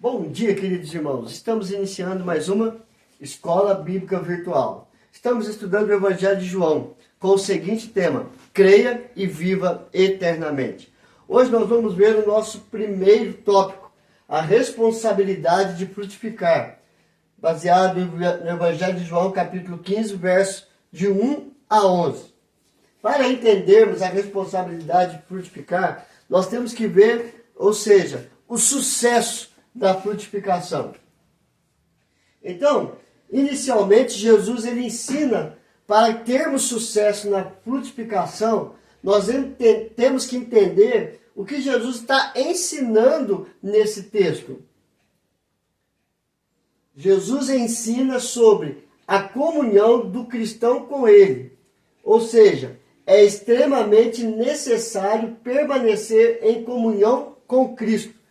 Bom dia, queridos irmãos. Estamos iniciando mais uma Escola Bíblica Virtual. Estamos estudando o Evangelho de João com o seguinte tema: creia e viva eternamente. Hoje nós vamos ver o nosso primeiro tópico, a responsabilidade de frutificar, baseado no Evangelho de João, capítulo 15, versos de 1 a 11. Para entendermos a responsabilidade de frutificar, nós temos que ver, ou seja, o sucesso da frutificação. Então, inicialmente, Jesus ele ensina, para termos sucesso na frutificação, nós temos que entender o que Jesus está ensinando nesse texto. Jesus ensina sobre a comunhão do cristão com ele, ou seja, é extremamente necessário permanecer em comunhão com Cristo.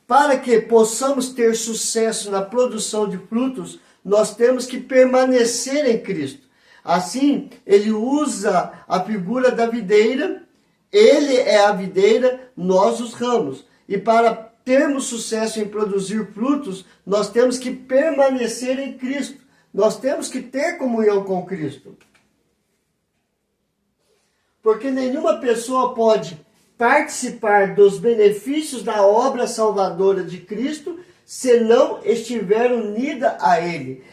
Para que possamos ter sucesso na produção de frutos, nós temos que permanecer em Cristo. Assim, ele usa a figura da videira, ele é a videira, nós os ramos. E para termos sucesso em produzir frutos, nós temos que permanecer em Cristo. Nós temos que ter comunhão com Cristo. Porque nenhuma pessoa pode participar dos benefícios da obra salvadora de Cristo se não estiver unida a Ele.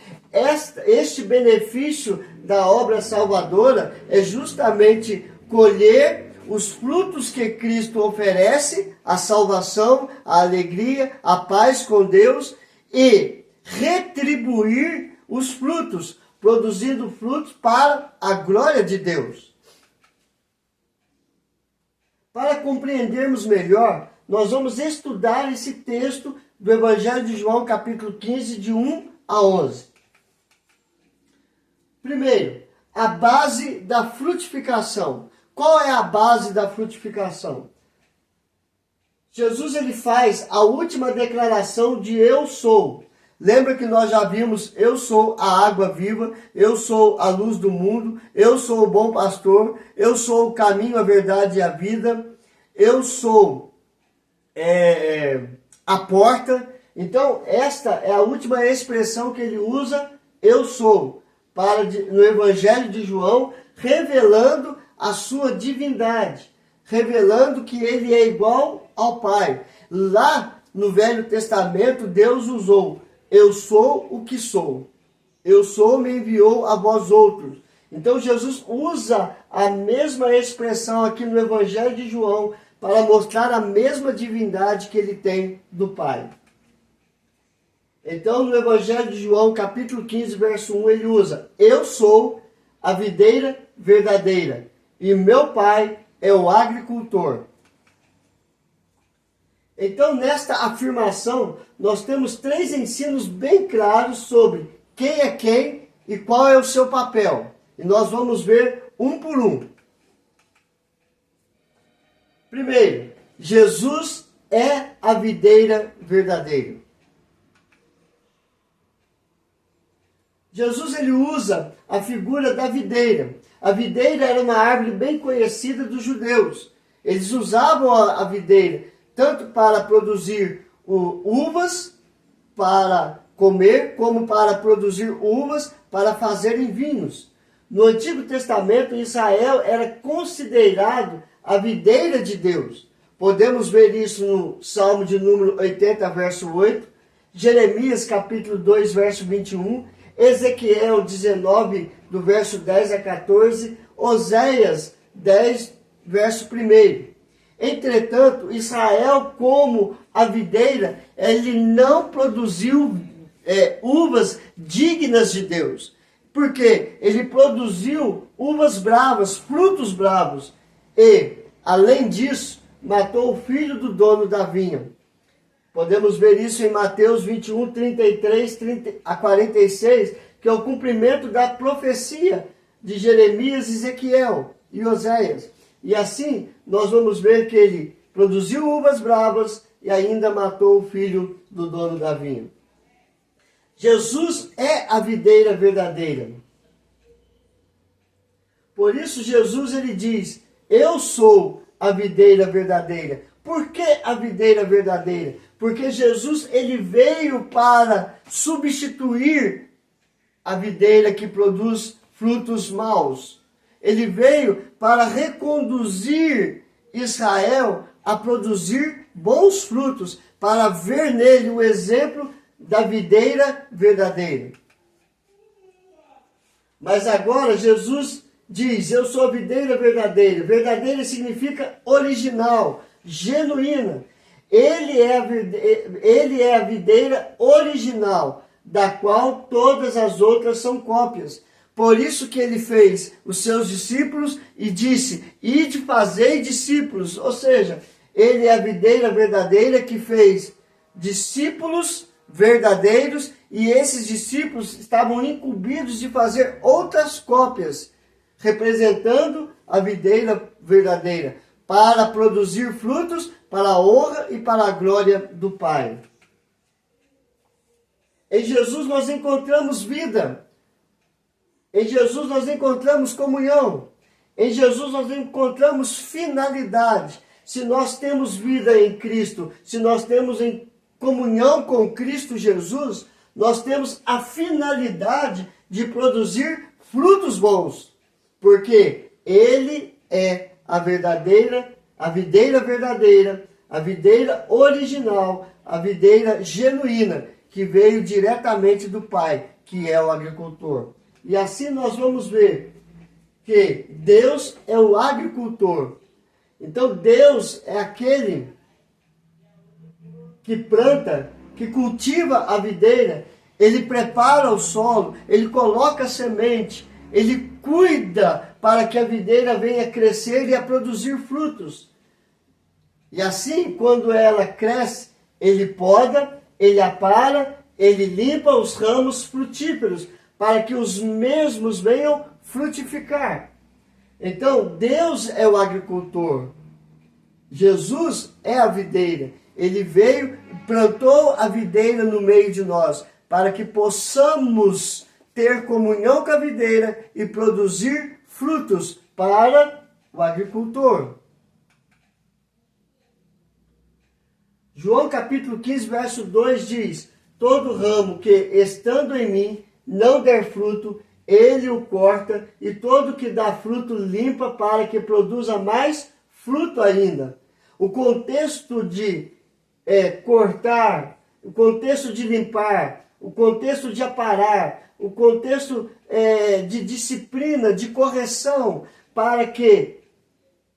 Este benefício da obra salvadora é justamente colher os frutos que Cristo oferece, a salvação, a alegria, a paz com Deus, e retribuir os frutos, produzindo frutos para a glória de Deus. Para compreendermos melhor, nós vamos estudar esse texto do Evangelho de João, capítulo 15, de 1 a 11. Primeiro, a base da frutificação. Qual é a base da frutificação? Jesus ele faz a última declaração de eu sou. Lembra que nós já vimos, eu sou a água viva, eu sou a luz do mundo, eu sou o bom pastor, eu sou o caminho, a verdade e a vida, eu sou a porta. Então, esta é a última expressão que ele usa, eu sou, no Evangelho de João, revelando a sua divindade, revelando que ele é igual ao Pai. Lá no Velho Testamento, Deus usou eu sou o que sou. Eu sou, me enviou a vós outros. Então Jesus usa a mesma expressão aqui no Evangelho de João para mostrar a mesma divindade que ele tem do Pai. Então no Evangelho de João, capítulo 15, verso 1, ele usa: eu sou a videira verdadeira e meu Pai é o agricultor. Então, nesta afirmação, nós temos três ensinos bem claros sobre quem é quem e qual é o seu papel. E nós vamos ver um por um. Primeiro, Jesus é a videira verdadeira. Jesus ele usa a figura da videira. A videira era uma árvore bem conhecida dos judeus. Eles usavam a videira tanto para produzir uvas para comer, como para produzir uvas para fazerem vinhos. No Antigo Testamento, Israel era considerado a videira de Deus. Podemos ver isso no Salmo de número 80, verso 8, Jeremias capítulo 2, verso 21, Ezequiel 19, do verso 10 a 14, Oséias 10, verso 1. Entretanto, Israel, como a videira, ele não produziu uvas dignas de Deus. Porque ele produziu uvas bravas, frutos bravos. E, além disso, matou o filho do dono da vinha. Podemos ver isso em Mateus 21, 33 a 46, que é o cumprimento da profecia de Jeremias, Ezequiel e Oséias. E assim, nós vamos ver que ele produziu uvas bravas e ainda matou o filho do dono da vinha. Jesus é a videira verdadeira. Por isso Jesus ele diz: eu sou a videira verdadeira. Por que a videira verdadeira? Porque Jesus ele veio para substituir a videira que produz frutos maus. Ele veio para reconduzir Israel a produzir bons frutos, para ver nele o exemplo da videira verdadeira. Mas agora Jesus diz, eu sou a videira verdadeira. Verdadeira significa original, genuína. Ele é a videira original, da qual todas as outras são cópias. Por isso que ele fez os seus discípulos e disse, ide fazei discípulos. Ou seja, ele é a videira verdadeira que fez discípulos verdadeiros, e esses discípulos estavam incumbidos de fazer outras cópias, representando a videira verdadeira, para produzir frutos para a honra e para a glória do Pai. Em Jesus nós encontramos vida. Em Jesus nós encontramos comunhão. Em Jesus nós encontramos finalidade. Se nós temos vida em Cristo, se nós temos em comunhão com Cristo Jesus, nós temos a finalidade de produzir frutos bons. Porque Ele é a videira verdadeira, a videira original, a videira genuína, que veio diretamente do Pai, que é o agricultor. E assim nós vamos ver que Deus é o agricultor. Então Deus é aquele que planta, que cultiva a videira, ele prepara o solo, ele coloca a semente, ele cuida para que a videira venha crescer e a produzir frutos. E assim, quando ela cresce, ele poda, ele apara, ele limpa os ramos frutíferos, para que os mesmos venham frutificar. Então, Deus é o agricultor. Jesus é a videira. Ele veio e plantou a videira no meio de nós, para que possamos ter comunhão com a videira e produzir frutos para o agricultor. João capítulo 15, verso 2 diz, todo ramo que, estando em mim, não der fruto, ele o corta, e todo que dá fruto limpa, para que produza mais fruto ainda. O contexto de cortar, o contexto de limpar, o contexto de aparar, o contexto de disciplina, de correção, para que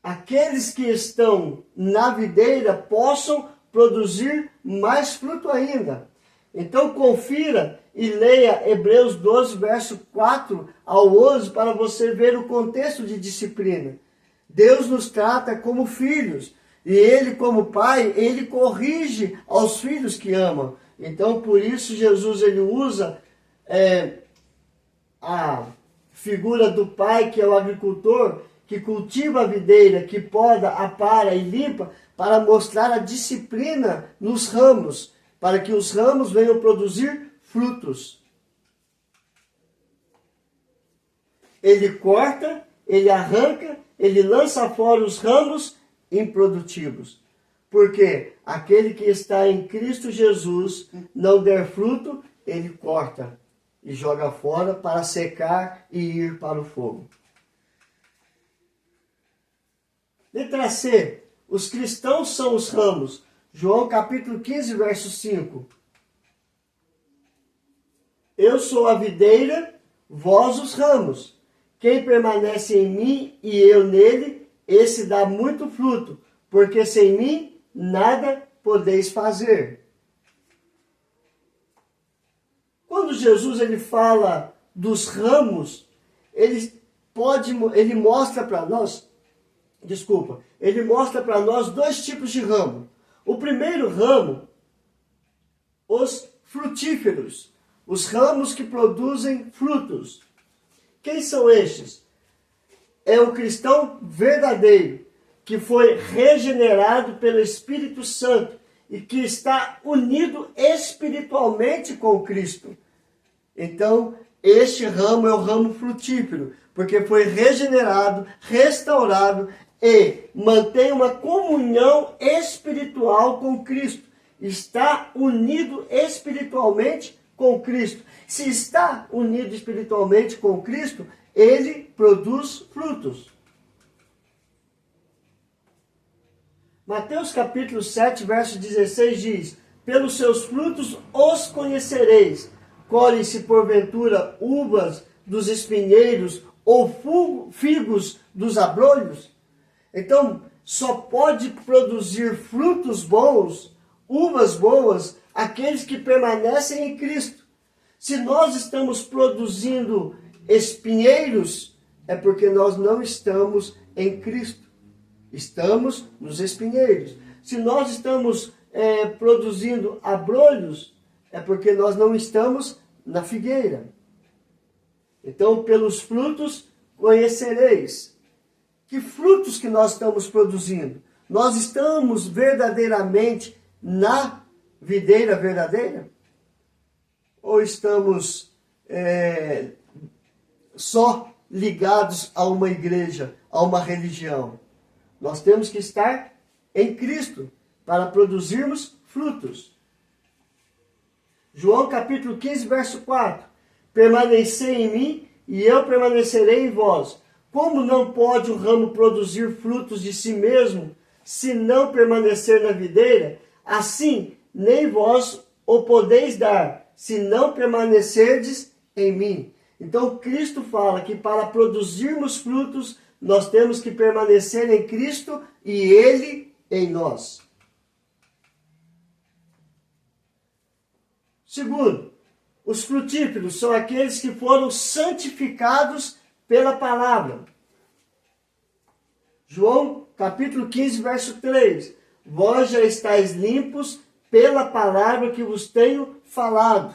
aqueles que estão na videira possam produzir mais fruto ainda. Então confira e leia Hebreus 12, verso 4 ao 11, para você ver o contexto de disciplina. Deus nos trata como filhos, e Ele, como Pai, Ele corrige aos filhos que amam. Então, por isso, Jesus ele usa a figura do Pai, que é o agricultor, que cultiva a videira, que poda, apara e limpa, para mostrar a disciplina nos ramos, para que os ramos venham produzir frutos. Ele corta, ele arranca, ele lança fora os ramos improdutivos. Porque aquele que está em Cristo Jesus não der fruto, ele corta e joga fora para secar e ir para o fogo. Letra C. Os cristãos são os ramos. João capítulo 15, verso 5. Eu sou a videira, vós os ramos. Quem permanece em mim e eu nele, esse dá muito fruto, porque sem mim nada podeis fazer. Quando Jesus ele fala dos ramos, ele mostra para nós, ele mostra para nós dois tipos de ramo. O primeiro ramo, os frutíferos, os ramos que produzem frutos. Quem são estes? É o cristão verdadeiro, que foi regenerado pelo Espírito Santo e que está unido espiritualmente com Cristo. Então, este ramo é o ramo frutífero, porque foi regenerado, restaurado e mantém uma comunhão espiritual com Cristo. Está unido espiritualmente com Cristo. Se está unido espiritualmente com Cristo, ele produz frutos. Mateus capítulo 7, verso 16 diz: pelos seus frutos os conhecereis. Colhem-se porventura uvas dos espinheiros ou figos dos abrolhos? Então, só pode produzir frutos bons, uvas boas, aqueles que permanecem em Cristo. Se nós estamos produzindo espinheiros, é porque nós não estamos em Cristo. Estamos nos espinheiros. Se nós estamos produzindo abrolhos, é porque nós não estamos na figueira. Então, pelos frutos conhecereis. Que frutos que nós estamos produzindo? Nós estamos verdadeiramente na videira verdadeira? Ou estamos só ligados a uma igreja, a uma religião? Nós temos que estar em Cristo para produzirmos frutos. João capítulo 15, verso 4. Permanecei em mim e eu permanecerei em vós. Como não pode o ramo produzir frutos de si mesmo, se não permanecer na videira? Assim, nem vós o podeis dar, se não permanecerdes em mim. Então, Cristo fala que para produzirmos frutos, nós temos que permanecer em Cristo e Ele em nós. Segundo, os frutíferos são aqueles que foram santificados pela palavra. João capítulo 15, verso 3. Vós já estáis limpos pela palavra que vos tenho falado.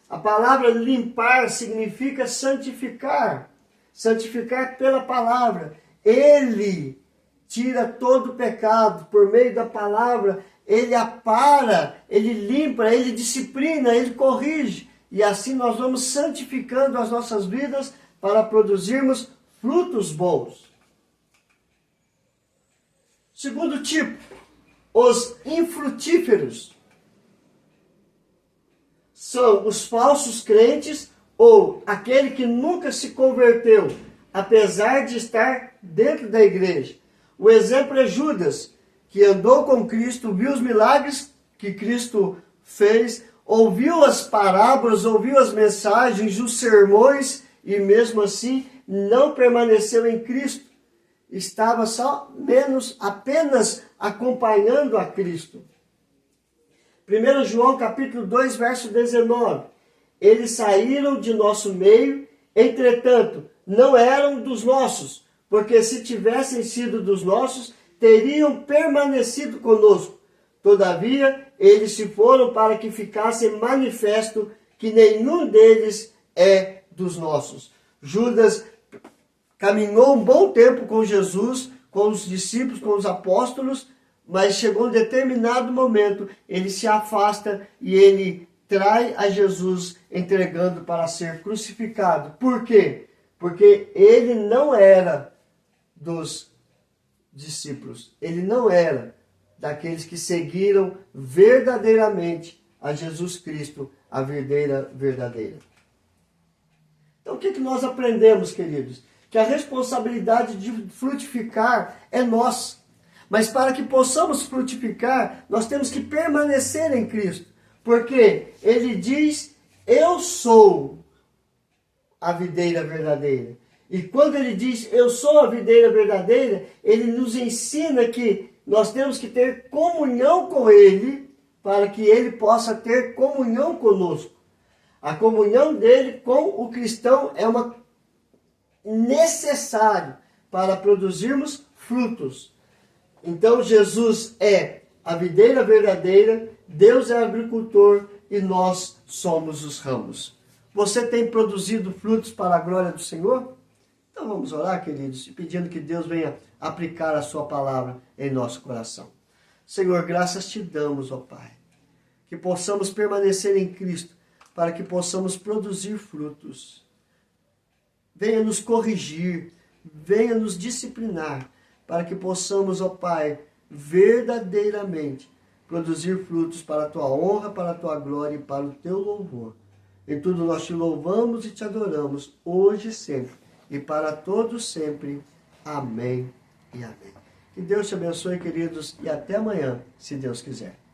A palavra limpar significa santificar. Santificar pela palavra. Ele tira todo o pecado por meio da palavra. Ele apara, ele limpa, ele disciplina, ele corrige. E assim nós vamos santificando as nossas vidas para produzirmos frutos bons. Segundo tipo, os infrutíferos. São os falsos crentes ou aquele que nunca se converteu, apesar de estar dentro da igreja. O exemplo é Judas, que andou com Cristo, viu os milagres que Cristo fez, ouviu as parábolas, ouviu as mensagens, os sermões, e mesmo assim não permaneceu em Cristo. Estava apenas acompanhando a Cristo. 1 João capítulo 2, verso 19. Eles saíram de nosso meio, entretanto, não eram dos nossos, porque se tivessem sido dos nossos, teriam permanecido conosco. Todavia, eles se foram para que ficasse manifesto que nenhum deles é dos nossos. Judas caminhou um bom tempo com Jesus, com os discípulos, com os apóstolos, mas chegou um determinado momento, ele se afasta e ele trai a Jesus, entregando para ser crucificado. Por quê? Porque ele não era dos discípulos, ele não era daqueles que seguiram verdadeiramente a Jesus Cristo, a videira verdadeira. Então o que nós aprendemos, queridos? Que a responsabilidade de frutificar é nossa. Mas para que possamos frutificar, nós temos que permanecer em Cristo. Porque ele diz, eu sou a videira verdadeira. E quando ele diz, eu sou a videira verdadeira, ele nos ensina que nós temos que ter comunhão com ele, para que ele possa ter comunhão conosco. A comunhão dele com o cristão é uma necessário para produzirmos frutos. Então Jesus é a videira verdadeira, Deus é o agricultor e nós somos os ramos. Você tem produzido frutos para a glória do Senhor? Então vamos orar, queridos, pedindo que Deus venha aplicar a sua palavra em nosso coração. Senhor, graças te damos, ó Pai, que possamos permanecer em Cristo, para que possamos produzir frutos. Venha nos corrigir, venha nos disciplinar, para que possamos, ó Pai, verdadeiramente produzir frutos para a Tua honra, para a Tua glória e para o Teu louvor. Em tudo nós Te louvamos e Te adoramos, hoje e sempre, e para todos sempre. Amém e amém. Que Deus te abençoe, queridos, e até amanhã, se Deus quiser.